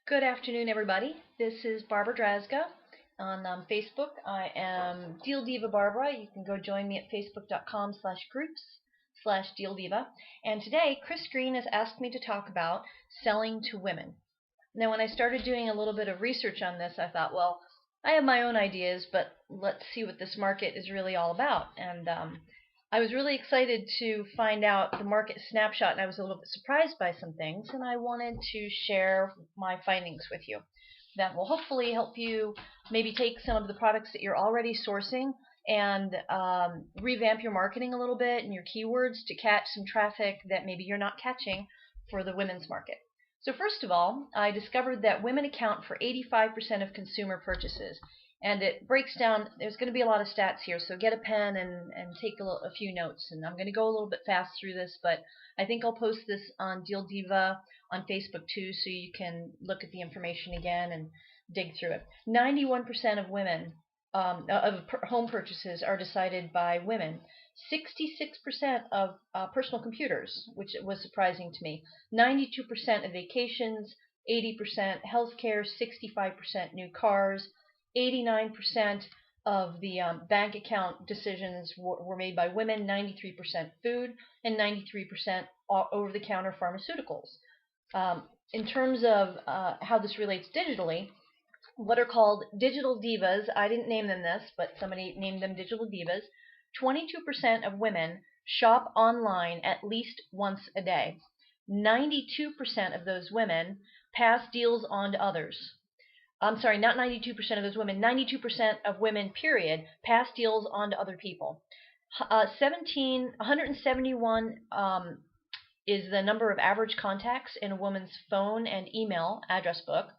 Good afternoon, everybody. This is Barbara Drazga on Facebook. I am Deal Diva Barbara. You can go join me at facebook.com/groups/Deal Diva. And today, Chris Green has asked me to talk about selling to women. Now, when I started doing a little bit of research on this, I thought, well, I have my own ideas, but let's see what this market is really all about. And I was really excited to find out the market snapshot, and I was a little bit surprised by some things, and I wanted to share my findings with you. That will hopefully help you maybe take some of the products that you're already sourcing and revamp your marketing a little bit and your keywords to catch some traffic that maybe you're not catching for the women's market. So first of all, I discovered that women account for 85% of consumer purchases. And it breaks down, there's going to be a lot of stats here, so get a pen and take a few notes. And I'm going to go a little bit fast through this, but I think I'll post this on Deal Diva on Facebook too, so you can look at the information again and dig through it. 91% of women, home purchases are decided by women. 66% of personal computers, which was surprising to me. 92% of vacations, 80% healthcare, 65% new cars. 89% of the bank account decisions were made by women, 93% food, and 93% over-the-counter pharmaceuticals. In terms of how this relates digitally, what are called digital divas, I didn't name them this, but somebody named them digital divas, 22% of women shop online at least once a day. 92% of those women pass deals on to others. I'm sorry, not 92% of those women, 92% of women, period, pass deals on to other people. 171 is the number of average contacts in a woman's phone and email address book.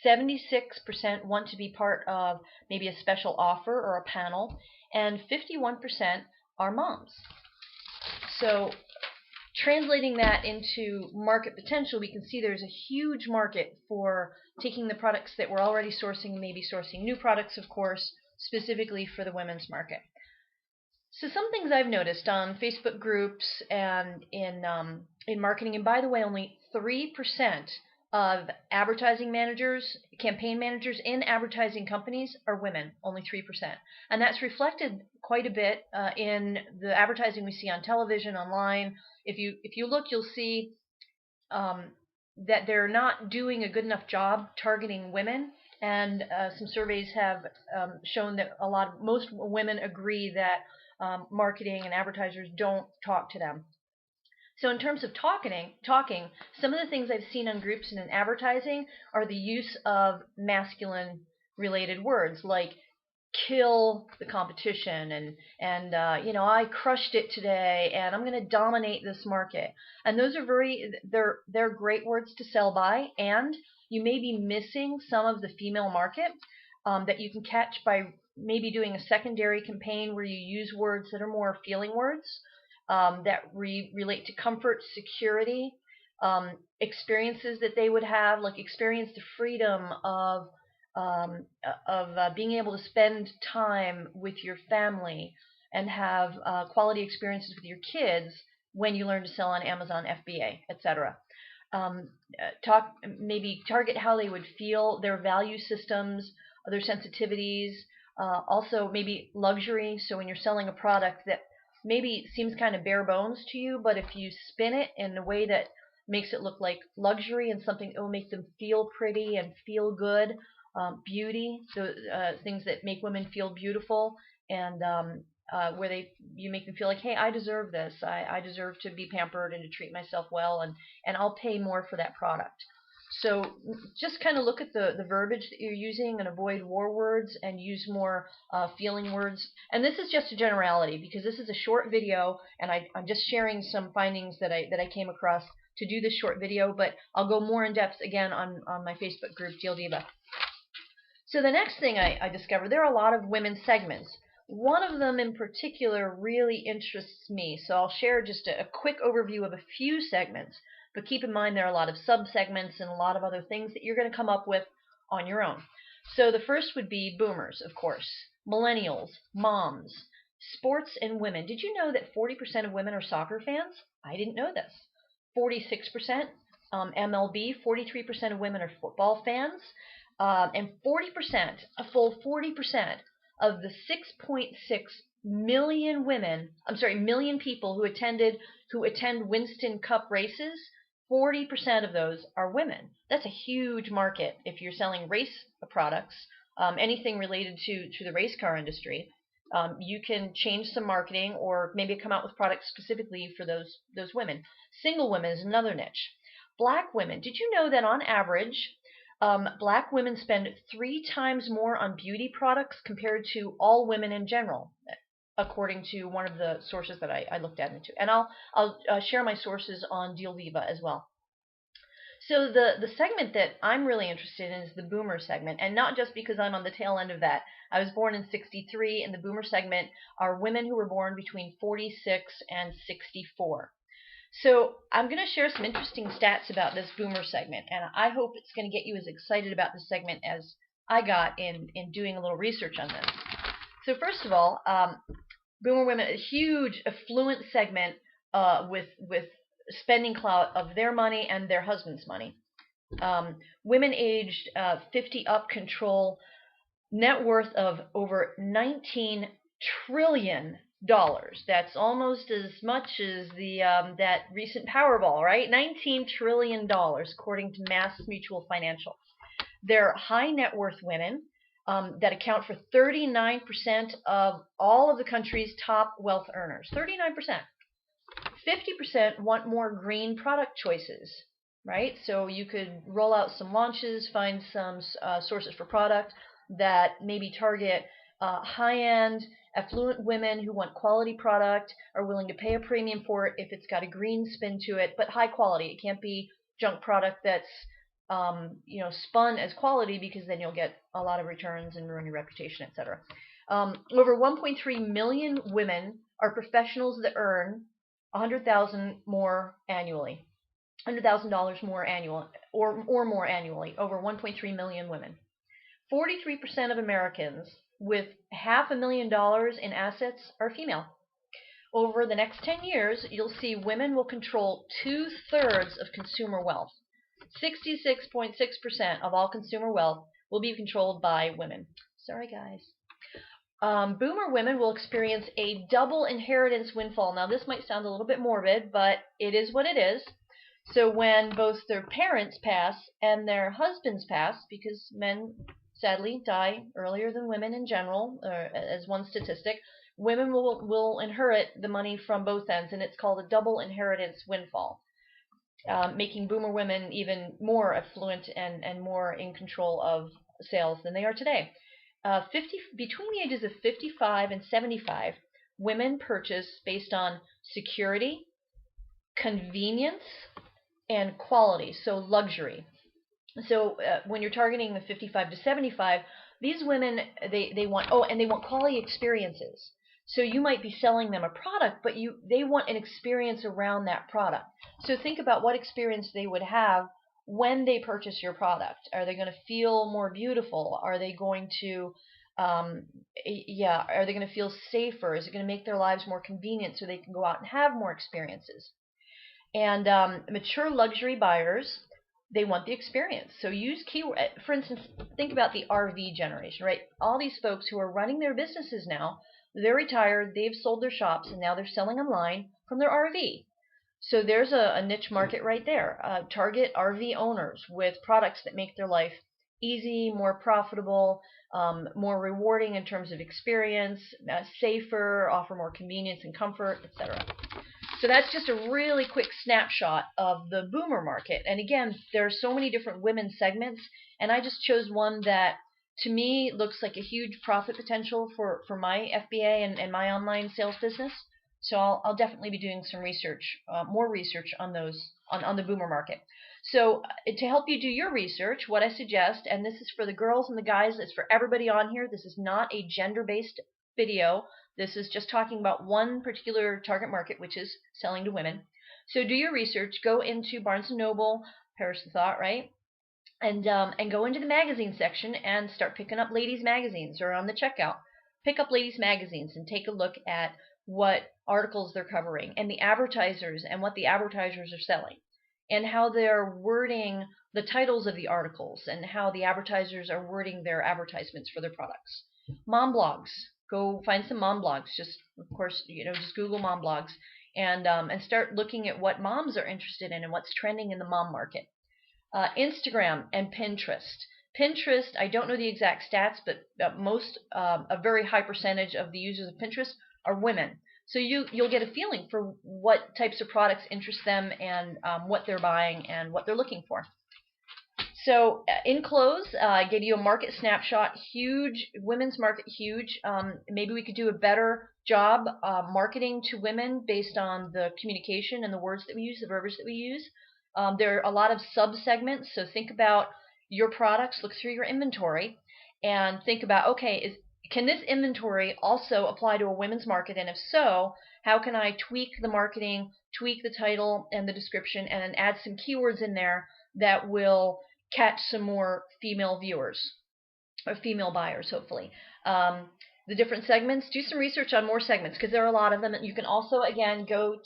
76% want to be part of maybe a special offer or a panel, and 51% are moms. So translating that into market potential, we can see there's a huge market for taking the products that we're already sourcing, maybe sourcing new products, of course, specifically for the women's market. So some things I've noticed on Facebook groups and in marketing, and by the way, only 3% of advertising managers, campaign managers in advertising companies are women, only 3%. And that's reflected quite a bit in the advertising we see on television, online. If you look, you'll see that they're not doing a good enough job targeting women. And some surveys have shown that most women agree that marketing and advertisers don't talk to them. So in terms of talking, some of the things I've seen on groups and in advertising are the use of masculine related words like kill the competition and I crushed it today and I'm going to dominate this market. And those are they're great words to sell by, and you may be missing some of the female market that you can catch by maybe doing a secondary campaign where you use words that are more feeling words. That relate to comfort, security, experiences that they would have, like experience the freedom of being able to spend time with your family and have quality experiences with your kids when you learn to sell on Amazon, FBA, etc. Maybe target how they would feel, their value systems, their sensitivities, also maybe luxury. So when you're selling a product that maybe seems kind of bare bones to you, but if you spin it in a way that makes it look like luxury and something that will make them feel pretty and feel good, beauty, so things that make women feel beautiful, and where you make them feel like, hey, I deserve this. I deserve to be pampered and to treat myself well, and I'll pay more for that product. So just kind of look at the verbiage that you're using and avoid war words and use more feeling words. And this is just a generality because this is a short video, and I'm just sharing some findings that I came across to do this short video, but I'll go more in depth again on my Facebook group, Deal Diva. So the next thing I discovered, there are a lot of women's segments. One of them in particular really interests me, so I'll share just a quick overview of a few segments. But keep in mind there are a lot of sub-segments and a lot of other things that you're going to come up with on your own. So the first would be boomers, of course, millennials, moms, sports, and women. Did you know that 40% of women are soccer fans? I didn't know this. 46% MLB, 43% of women are football fans, and 40%, a full 40% of the 6.6 million million people who attend Winston Cup races, 40% of those are women. That's a huge market if you're selling race products, anything related to the race car industry. You can change some marketing or maybe come out with products specifically for those women. Single women is another niche. Black women. Did you know that on average, Black women spend 3 times more on beauty products compared to all women in general, according to one of the sources that I looked at into. And I'll share my sources on DealViva as well. So the segment that I'm really interested in is the boomer segment, and not just because I'm on the tail end of that. I was born in 63, and the boomer segment are women who were born between 46 and 64. So I'm going to share some interesting stats about this boomer segment, and I hope it's going to get you as excited about this segment as I got in doing a little research on this. So first of all, boomer women, a huge affluent segment with spending clout of their money and their husband's money. Women aged 50 up control net worth of over $19 trillion. That's almost as much as the that recent Powerball, right? $19 trillion, according to Mass Mutual Financial. They're high net worth women that account for 39% of all of the country's top wealth earners. 39%. 50% want more green product choices, right? So you could roll out some launches, find some sources for product that maybe target high-end, affluent women who want quality product, are willing to pay a premium for it if it's got a green spin to it, but high quality. It can't be junk product that's spun as quality, because then you'll get a lot of returns and ruin your reputation, etc. Over 1.3 million women are professionals that earn $100,000 more annually, $100,000 more annual or more annually. Over 1.3 million women. 43% of Americans with $500,000 in assets are female. Over the next 10 years, you'll see women will control 2/3 of consumer wealth. 66.6% of all consumer wealth will be controlled by women. Sorry, guys. Boomer women will experience a double inheritance windfall. Now, this might sound a little bit morbid, but it is what it is. So when both their parents pass and their husbands pass, because men sadly die earlier than women in general, as one statistic, women will inherit the money from both ends, and it's called a double inheritance windfall, making boomer women even more affluent and more in control of sales than they are today. Between the ages of 55 and 75, women purchase based on security, convenience, and quality, so luxury. So when you're targeting the 55 to 75, these women, they want quality experiences. So you might be selling them a product, but they want an experience around that product. So think about what experience they would have when they purchase your product. Are they going to feel more beautiful? Are they going to are they going to feel safer? Is it going to make their lives more convenient so they can go out and have more experiences? And mature luxury buyers, they want the experience. So use keyword. For instance, think about the RV generation, right? All these folks who are running their businesses now, they're retired, they've sold their shops, and now they're selling online from their RV. So there's a niche market right there. Target RV owners with products that make their life easy, more profitable, more rewarding in terms of experience, safer, offer more convenience and comfort, etc. So that's just a really quick snapshot of the boomer market. And again, there are so many different women segments, and I just chose one that to me looks like a huge profit potential for my FBA and my online sales business. So I'll definitely be doing some research, more research on those, on the boomer market. So to help you do your research, what I suggest, and this is for the girls and the guys, it's for everybody on here. This is not a gender-based video. This is just talking about one particular target market, which is selling to women. So do your research. Go into Barnes & Noble, Perish the Thought, right? And go into the magazine section and start picking up ladies' magazines, or on the checkout. Pick up ladies' magazines and take a look at what articles they're covering and the advertisers and what the advertisers are selling. and how they're wording the titles of the articles and how the advertisers are wording their advertisements for their products. Mom blogs. Go find some mom blogs. Just, of course, just Google mom blogs and start looking at what moms are interested in and what's trending in the mom market. Instagram and Pinterest. Pinterest, I don't know the exact stats, but a very high percentage of the users of Pinterest are women. So you'll get a feeling for what types of products interest them and what they're buying and what they're looking for. So in close, I gave you a market snapshot. Huge, women's market, huge. Maybe we could do a better job marketing to women based on the communication and the words that we use, the verbiage that we use. There are a lot of sub-segments, so think about your products, look through your inventory, and think about, okay, can this inventory also apply to a women's market? And if so, how can I tweak the marketing, tweak the title and the description, and then add some keywords in there that will catch some more female viewers or female buyers, hopefully. The different segments, do some research on more segments because there are a lot of them. You can also, again, go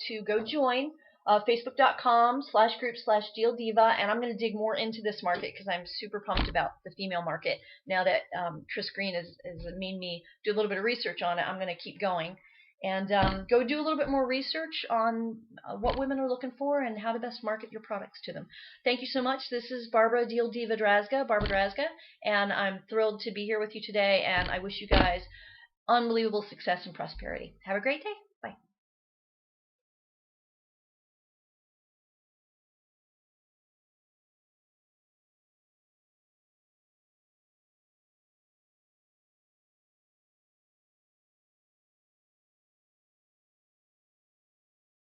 join facebook.com/group/Deal Diva, and I'm going to dig more into this market because I'm super pumped about the female market. Now that Chris Green has made me do a little bit of research on it, I'm going to keep going and go do a little bit more research on what women are looking for and how to best market your products to them. Thank you so much. This is Barbara Deal Diva Drazga, Barbara Drazga, and I'm thrilled to be here with you today, and I wish you guys unbelievable success and prosperity. Have a great day.